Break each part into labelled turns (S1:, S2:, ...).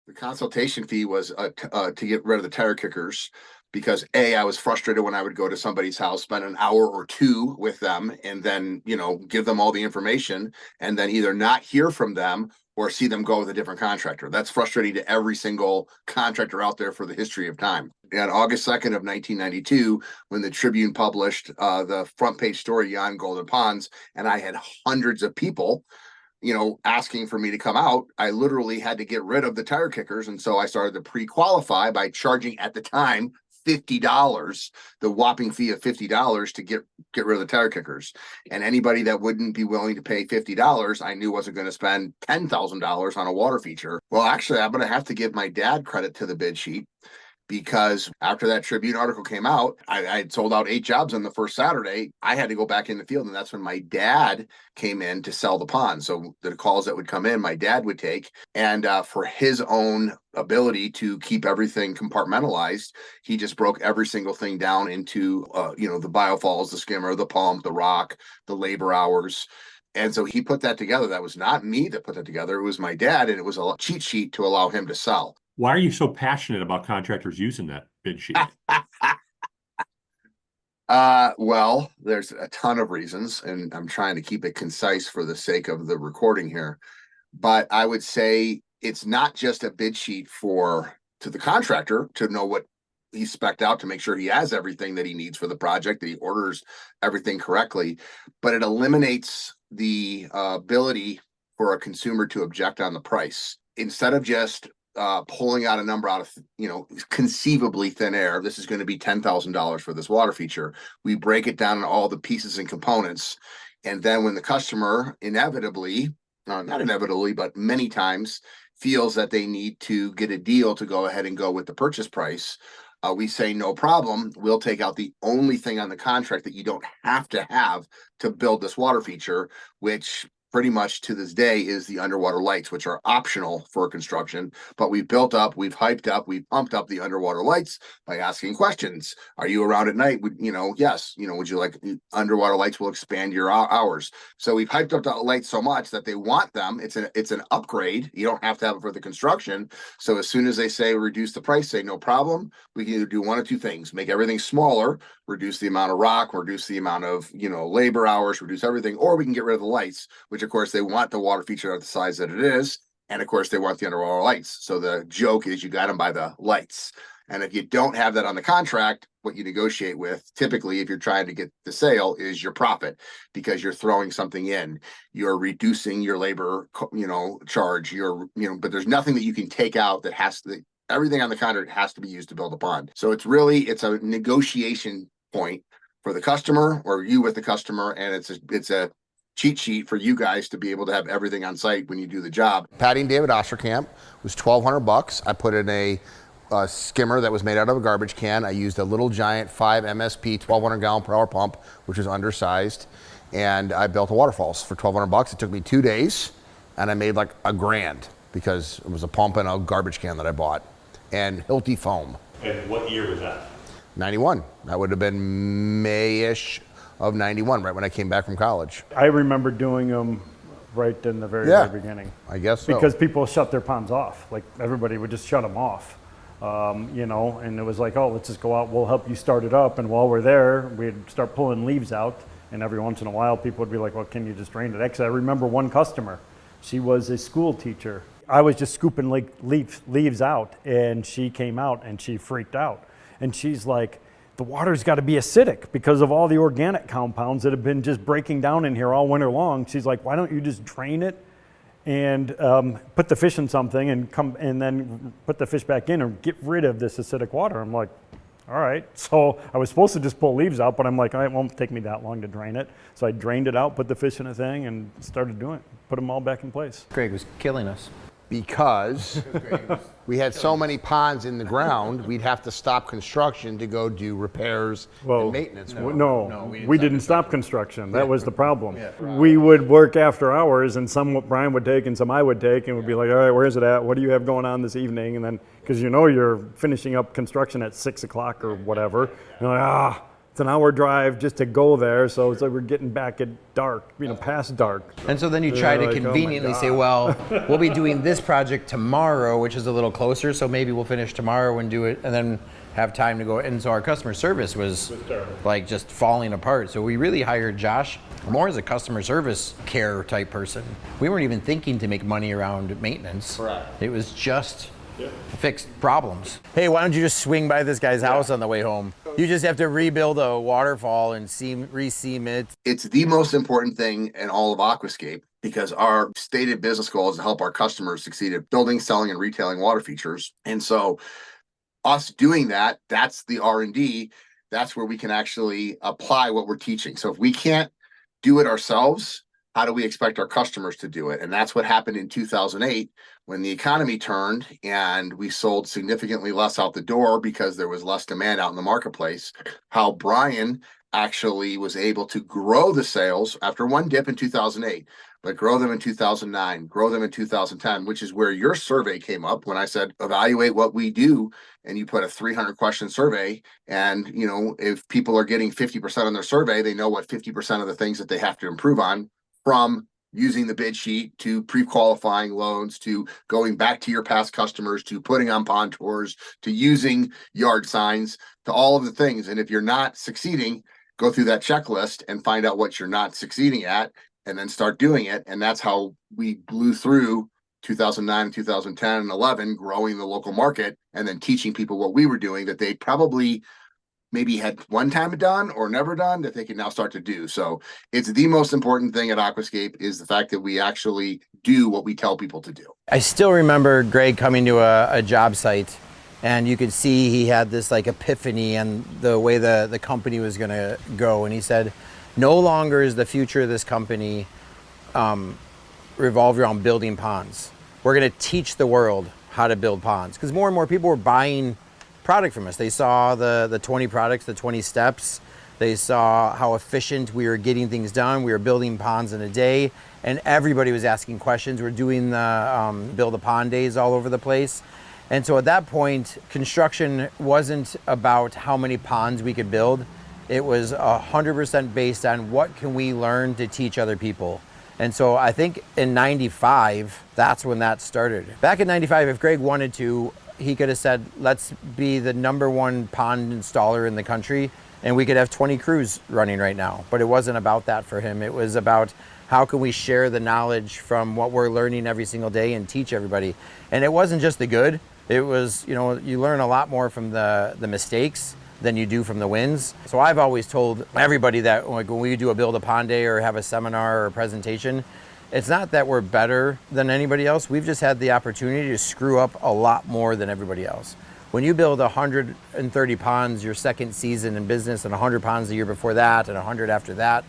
S1: The consultation fee was to get rid of the tire kickers because I was frustrated when I would go to somebody's house, spend an hour or two with them, and then, give them all the information and then either not hear from them or see them go with a different contractor. That's frustrating to every single contractor out there for the history of time. On August 2nd of 1992, when the Tribune published the front page story on Golden Ponds, and I had hundreds of people asking for me to come out, I literally had to get rid of the tire kickers. And so I started to pre-qualify by charging at the time $50, the whopping fee of $50 to get rid of the tire kickers. And anybody that wouldn't be willing to pay $50, I knew wasn't going to spend $10,000 on a water feature. Well, actually, I'm going to have to give my dad credit to the bid sheet, because after that Tribune article came out, I had sold out 8 jobs on the first Saturday. I had to go back in the field, and that's when my dad came in to sell the pond. So the calls that would come in, my dad would take, and for his own ability to keep everything compartmentalized, he just broke every single thing down into, the biofalls, the skimmer, the pump, the rock, the labor hours. And so he put that together. That was not me that put that together. It was my dad, and it was a cheat sheet to allow him to sell.
S2: Why are you so passionate about contractors using that bid sheet?
S1: Well, there's a ton of reasons, and I'm trying to keep it concise for the sake of the recording here. But I would say it's not just a bid sheet to the contractor to know what he's spec'd out, to make sure he has everything that he needs for the project, that he orders everything correctly, but it eliminates the ability for a consumer to object on the price. Instead of just pulling out a number out of, conceivably thin air, this is going to be $10,000 for this water feature. We break it down in all the pieces and components. And then when the customer inevitably, not inevitably, but many times feels that they need to get a deal to go ahead and go with the purchase price, we say, no problem. We'll take out the only thing on the contract that you don't have to build this water feature, which pretty much to this day is the underwater lights, which are optional for construction. But we've hyped up, we've pumped up the underwater lights by asking questions. Are you around at night? Yes. Would you like underwater lights? Will expand your hours. So we've hyped up the lights so much that they want them. It's an upgrade. You don't have to have it for the construction. So as soon as they say reduce the price, say no problem. We can either do one of two things: make everything smaller, reduce the amount of rock, reduce the amount of labor hours, reduce everything, or we can get rid of the lights, which of course they want the water feature at the size that it is, and of course they want the underwater lights. So the joke is you got them by the lights. And if you don't have that on the contract, what you negotiate with, typically if you're trying to get the sale, is your profit, because you're throwing something in, you're reducing your labor charge, but there's nothing that you can take out that everything on the contract has to be used to build a pond. So it's a negotiation point for the customer, or you with the customer, and it's a cheat sheet for you guys to be able to have everything on site when you do the job. Patty and David Osterkamp was $1,200. I put in a skimmer that was made out of a garbage can. I used a Little Giant 5 MSP 1,200 gallon per hour pump, which is undersized, and I built a waterfalls for $1,200. It took me 2 days, and I made like $1,000 because it was a pump and a garbage can that I bought, and Hilti foam.
S2: And what year was that?
S1: 91. That would have been May-ish of 91, right when I came back from college.
S3: I remember doing them right in the very beginning.
S1: I guess so.
S3: Because people shut their ponds off. Like everybody would just shut them off, and it was like, oh, let's just go out, we'll help you start it up. And while we're there, we'd start pulling leaves out. And every once in a while, people would be like, well, can you just drain it? Actually, I remember one customer, she was a school teacher. I was just scooping leaves out, and she came out and she freaked out. And she's like, the water's got to be acidic because of all the organic compounds that have been just breaking down in here all winter long. She's like, why don't you just drain it and put the fish in something and then put the fish back in and get rid of this acidic water? I'm like, all right. So I was supposed to just pull leaves out, but I'm like, all right, it won't take me that long to drain it. So I drained it out, put the fish in a thing, and started doing it. Put them all back in place.
S4: Greg was killing us.
S1: Because we had so many ponds in the ground, we'd have to stop construction to go do repairs and maintenance.
S3: No, we didn't stop construction. That was the problem. We would work after hours, and some Brian would take and some I would take, and we'd be like, all right, where's it at? What do you have going on this evening? And then, because you're finishing up construction at 6 o'clock or whatever, you're like, It's an hour drive just to go there, so it's like we're getting back at dark, past dark.
S4: And so then you try to
S3: like, oh my
S4: conveniently say,
S3: God.
S4: well, we'll be doing this project tomorrow, which is a little closer, so maybe we'll finish tomorrow and do it, and then have time to go. And so our customer service was like just falling apart. So we really hired Josh more as a customer service care type person. We weren't even thinking to make money around maintenance.
S1: Correct.
S4: It was just fixed problems. Hey, why don't you just swing by this guy's house on the way home? You just have to rebuild a waterfall and re-seam it.
S1: It's the most important thing in all of Aquascape because our stated business goal is to help our customers succeed at building, selling, and retailing water features. And so us doing that, that's the R&D. That's where we can actually apply what we're teaching. So if we can't do it ourselves, how do we expect our customers to do it? And that's what happened in 2008 when the economy turned and we sold significantly less out the door because there was less demand out in the marketplace. How Brian actually was able to grow the sales after one dip in 2008, but grow them in 2009, grow them in 2010, which is where your survey came up when I said, evaluate what we do. And you put a 300 question survey. And, if people are getting 50% on their survey, they know what 50% of the things that they have to improve on, from using the bid sheet to pre-qualifying loans to going back to your past customers to putting on pond tours to using yard signs to all of the things. And if you're not succeeding, go through that checklist and find out what you're not succeeding at and then start doing it. And that's how we blew through 2009, 2010, and 11, growing the local market and then teaching people what we were doing that they probably maybe had one time done or never done that they can now start to do. So it's the most important thing at Aquascape is the fact that we actually do what we tell people to do.
S4: I still remember Greg coming to a job site, and you could see he had this like epiphany and the way the company was going to go. And he said, no longer is the future of this company revolved around building ponds. We're going to teach the world how to build ponds, because more and more people were buying product from us. They saw the 20 products, the 20 steps. They saw how efficient we were getting things done. We were building ponds in a day, and everybody was asking questions. We're doing the build a pond days all over the place. And so at that point, construction wasn't about how many ponds we could build. It was 100% based on what can we learn to teach other people. And so I think in 95, that's when that started. Back in 95, if Greg wanted to, he could have said, let's be the #1 pond installer in the country, and we could have 20 crews running right now. But it wasn't about that for him. It was about how can we share the knowledge from what we're learning every single day and teach everybody. And it wasn't just the good. It was, you learn a lot more from the mistakes than you do from the wins. So I've always told everybody that like when we do a build a pond day or have a seminar or a presentation, it's not that we're better than anybody else. We've just had the opportunity to screw up a lot more than everybody else. When you build 130 ponds your second season in business and 100 ponds the year before that and 100 after that,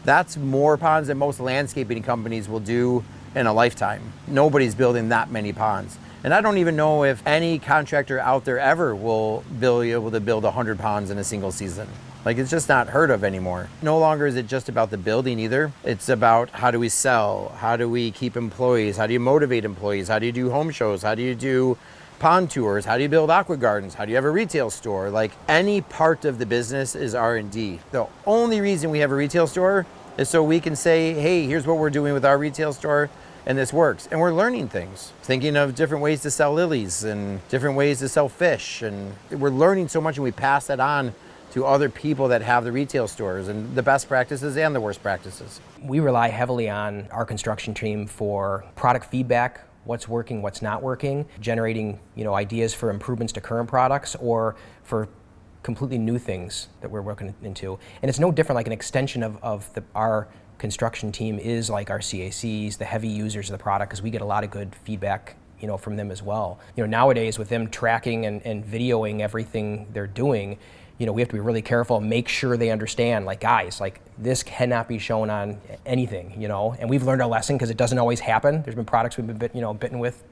S4: that's more ponds than most landscaping companies will do in a lifetime. Nobody's building that many ponds. And I don't even know if any contractor out there ever will be able to build 100 ponds in a single season. Like, it's just not heard of anymore. No longer is it just about the building either. It's about how do we sell? How do we keep employees? How do you motivate employees? How do you do home shows? How do you do pond tours? How do you build aqua gardens? How do you have a retail store? Like, any part of the business is R&D. The only reason we have a retail store is so we can say, hey, here's what we're doing with our retail store, and this works. And we're learning things, thinking of different ways to sell lilies and different ways to sell fish. And we're learning so much, and we pass that on to other people that have the retail stores, and the best practices and the worst practices.
S5: We rely heavily on our construction team for product feedback, what's working, what's not working, generating ideas for improvements to current products or for completely new things that we're working into. And it's no different, like an extension of our construction team is like our CACs, the heavy users of the product, because we get a lot of good feedback from them as well. Nowadays with them tracking and videoing everything they're doing, we have to be really careful and make sure they understand, like, guys, like, this cannot be shown on anything, and we've learned our lesson because it doesn't always happen. There's been products we've been bitten with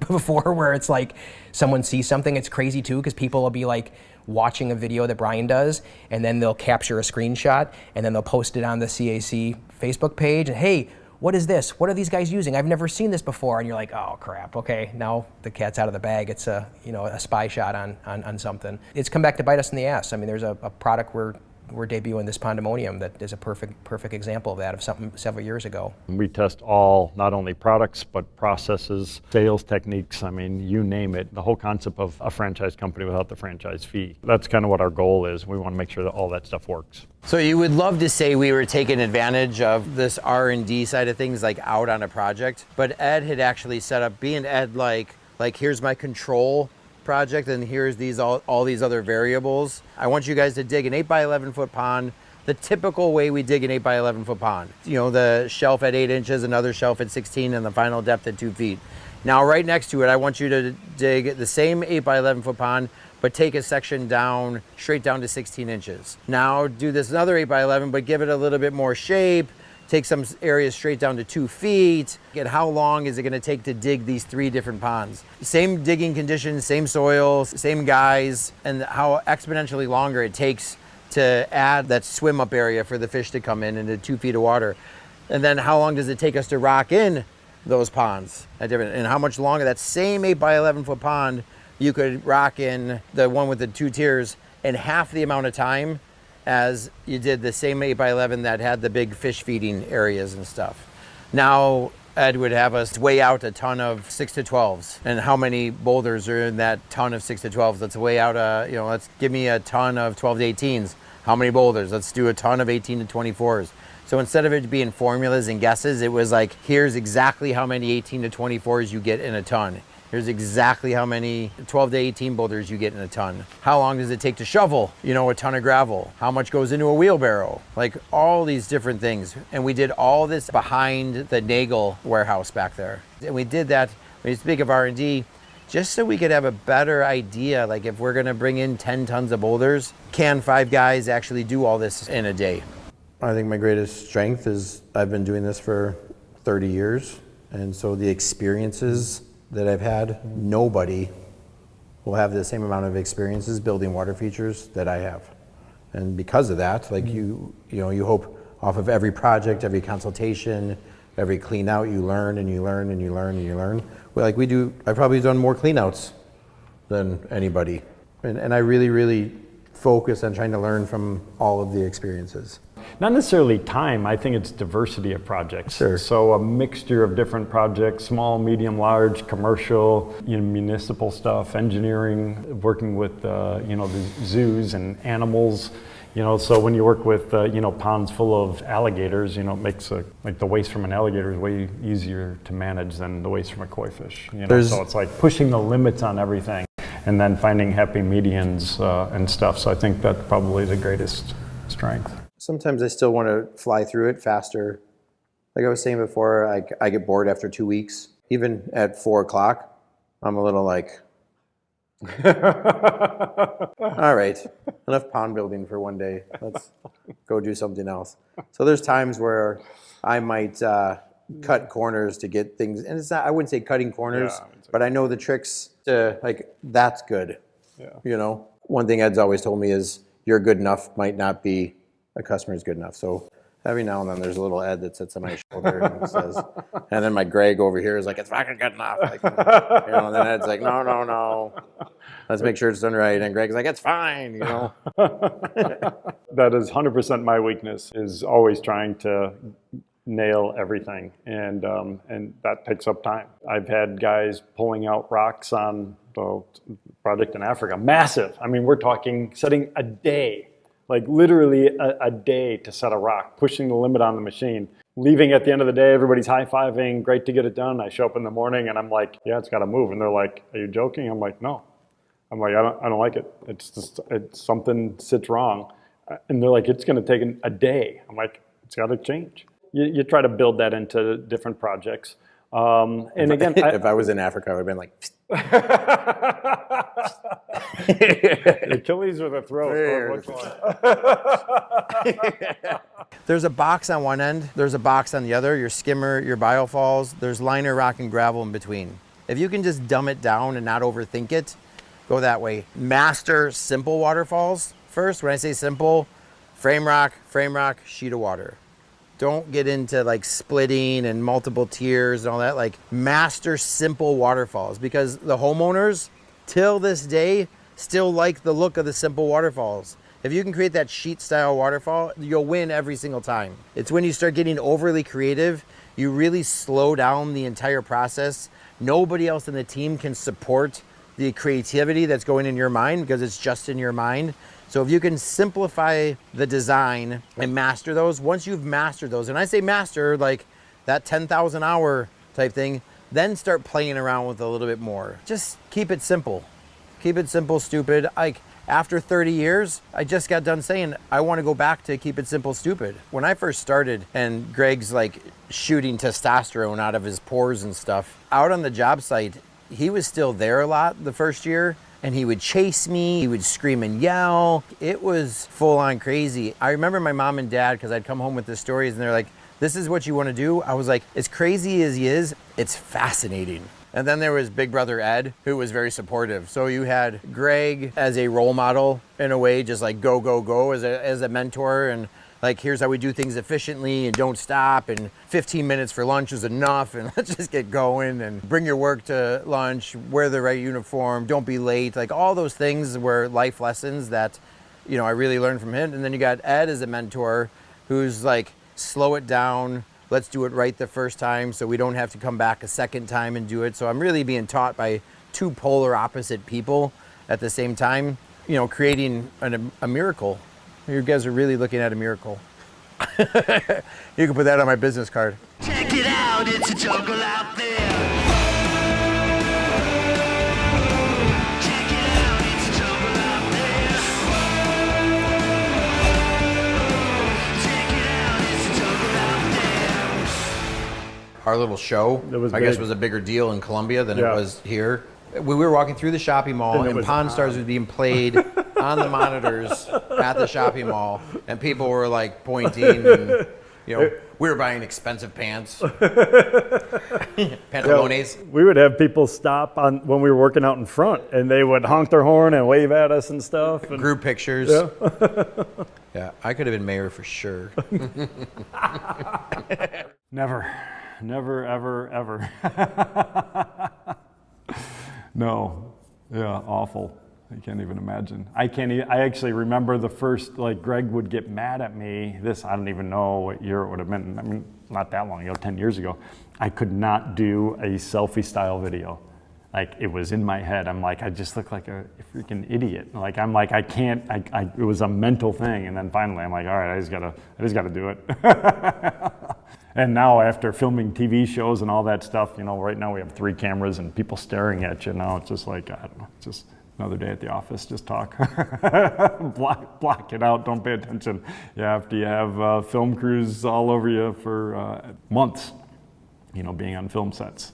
S5: before where it's like someone sees something. It's crazy too, because people will be like watching a video that Brian does, and then they'll capture a screenshot and then they'll post it on the CAC Facebook page, and hey, what is this? What are these guys using? I've never seen this before. And you're like, oh crap, okay, now the cat's out of the bag. It's a spy shot on something. It's come back to bite us in the ass. I mean, there's a product we're we're debuting this Pondemonium that is a perfect example of that, of something several years ago.
S3: We test all, not only products, but processes, sales techniques, I mean, you name it, the whole concept of a franchise company without the franchise fee. That's kind of what our goal is. We want to make sure that all that stuff works.
S4: So you would love to say we were taking advantage of this R&D side of things, like out on a project, but Ed had actually set up, being Ed, like here's my control project and here's these all these other variables. I want you guys to dig an 8 by 11 foot pond the typical way we dig an 8 by 11 foot pond. You know, the shelf at 8 inches, another shelf at 16, and the final depth at 2 feet. Now right next to it, I want you to dig the same 8 by 11 foot pond, but take a section down, straight down to 16 inches. Now do this another 8 by 11, but give it a little bit more shape, take some areas straight down to 2 feet. And how long is it gonna take to dig these 3 different ponds? Same digging conditions, same soil, same guys, and how exponentially longer it takes to add that swim up area for the fish to come in into 2 feet of water. And then how long does it take us to rock in those ponds at different, and how much longer that same 8 by 11 foot pond you could rock in, the one with the 2 tiers, in half the amount of time as you did the same 8 by 11 that had the big fish feeding areas and stuff. Now Ed would have us weigh out a ton of 6 to 12s, and how many boulders are in that ton of 6 to 12s. Let's weigh out let's give me a ton of 12 to 18s. How many boulders? Let's do a ton of 18 to 24s. So instead of it being formulas and guesses, it was like, here's exactly how many 18 to 24s you get in a ton. Here's exactly how many 12 to 18 boulders you get in a ton. How long does it take to shovel, a ton of gravel? How much goes into a wheelbarrow? Like all these different things. And we did all this behind the Nagel warehouse back there. And we did that, when you speak of R&D, just so we could have a better idea, like if we're gonna bring in 10 tons of boulders, can 5 guys actually do all this in a day? I think my greatest strength is I've been doing this for 30 years. And so the experiences that I've had, nobody will have the same amount of experiences building water features that I have. And because of that, like you hope off of every project, every consultation, every clean out, you learn and you learn and you learn and you learn. Well, like I've probably done more clean outs than anybody. And I really, really focus on trying to learn from all of the experiences.
S3: Not necessarily time, I think it's diversity of projects.
S4: Sure.
S3: So a mixture of different projects, small, medium, large, commercial, municipal stuff, engineering, working with the zoos and animals. So when you work with ponds full of alligators, it makes like the waste from an alligator is way easier to manage than the waste from a koi fish. So it's like pushing the limits on everything and then finding happy medians and stuff. So I think that's probably the greatest strength.
S4: Sometimes I still want to fly through it faster. Like I was saying before, I get bored after 2 weeks. Even at 4 o'clock, I'm a little like, all right, enough pond building for one day. Let's go do something else. So there's times where I might cut corners to get things, and it's not, I wouldn't say cutting corners, but I know the tricks to, like, that's good. Yeah. One thing Ed's always told me is you're good enough might not be a customer's good enough. So every now and then there's a little Ed that sits on my shoulder and says, and then my Greg over here is like, it's fucking good enough. Like, and then Ed's like, no. Let's make sure it's done right. And Greg's like, it's fine,
S3: That is 100% my weakness, is always trying to nail everything. And that takes up time. I've had guys pulling out rocks on the project in Africa, massive. I mean, we're talking setting a day. Like literally a day to set a rock, pushing the limit on the machine, leaving at the end of the day, everybody's high-fiving, great to get it done. I show up in the morning and I'm like, yeah, it's got to move. And they're like, are you joking? I'm like, no. I'm like, I don't like it. It's something sits wrong. And they're like, it's going to take a day. I'm like, it's got to change. You try to build that into different projects. And again,
S4: if I was in Africa, I would have been like,
S3: Achilles with a throat. Which one?
S4: There's a box on one end, there's a box on the other, your skimmer, your biofalls, there's liner, rock, and gravel in between. If you can just dumb it down and not overthink it, go that way. Master simple waterfalls first. When I say simple, frame rock, sheet of water. Don't get into like splitting and multiple tiers and all that. Like master simple waterfalls, because the homeowners till this day still like the look of the simple waterfalls. If you can create that sheet style waterfall, you'll win every single time. It's when you start getting overly creative, you really slow down the entire process. Nobody else in the team can support the creativity that's going in your mind because it's just in your mind. So if you can simplify the design and master those, once you've mastered those, and I say master like that 10,000 hour type thing, then start playing around with a little bit more. Just keep it simple. Keep it simple, stupid. Like after 30 years, I just got done saying, I want to go back to keep it simple, stupid. When I first started and Greg's like shooting testosterone out of his pores and stuff, out on the job site, he was still there a lot the first year. And he would chase me, he would scream and yell. It was full on crazy. I remember my mom and dad, because I'd come home with the stories and they're like, this is what you want to do? I was like, as crazy as he is, it's fascinating. And then there was Big Brother Ed, who was very supportive. So you had Greg as a role model in a way, just like go, go, go as a mentor. And like, here's how we do things efficiently and don't stop. And 15 minutes for lunch is enough. And let's just get going and bring your work to lunch, wear the right uniform, don't be late. Like all those things were life lessons that, you know, I really learned from him. And then you got Ed as a mentor who's like, slow it down. Let's do it right the first time so we don't have to come back a second time and do it. So I'm really being taught by two polar opposite people at the same time, you know, creating a miracle. You guys are really looking at a miracle. You can put that on my business card.
S6: Check it out, it's a jungle out there. Check it out, it's a jungle out there. Check it out, it's a jungle out there.
S4: Our little show, I guess,
S3: big.
S4: was a bigger deal in Columbia than
S3: Yeah.
S4: it was here. We were walking through the shopping mall
S3: And it
S4: and
S3: was
S4: Pawn Stars was being played on the monitors at the shopping mall, and people were like pointing and, you know, we were buying expensive pants. Pantalones.
S3: We would have people stop on when we were working out in front, and they would honk their horn and wave at us and stuff. And,
S4: Group pictures.
S3: Yeah.
S4: Yeah, I could have been mayor for sure.
S3: Never, ever, ever. No, yeah, awful. I can't even imagine. I actually remember the first, like Greg would get mad at me. I don't even know what year it would have been. I mean, not that long ago, 10 years ago. I could not do a selfie style video. Like it was in my head. I'm like, I just look like a freaking idiot. Like, I'm like, I can't, it was a mental thing. And then finally I'm like, all right, I just gotta do it. And now after filming TV shows and all that stuff, you know, right now we have 3 cameras and people staring at you. Now it's just like, I don't know, just another day at the office, just talk. block it out, don't pay attention. You have film crews all over you for months, you know, being on film sets.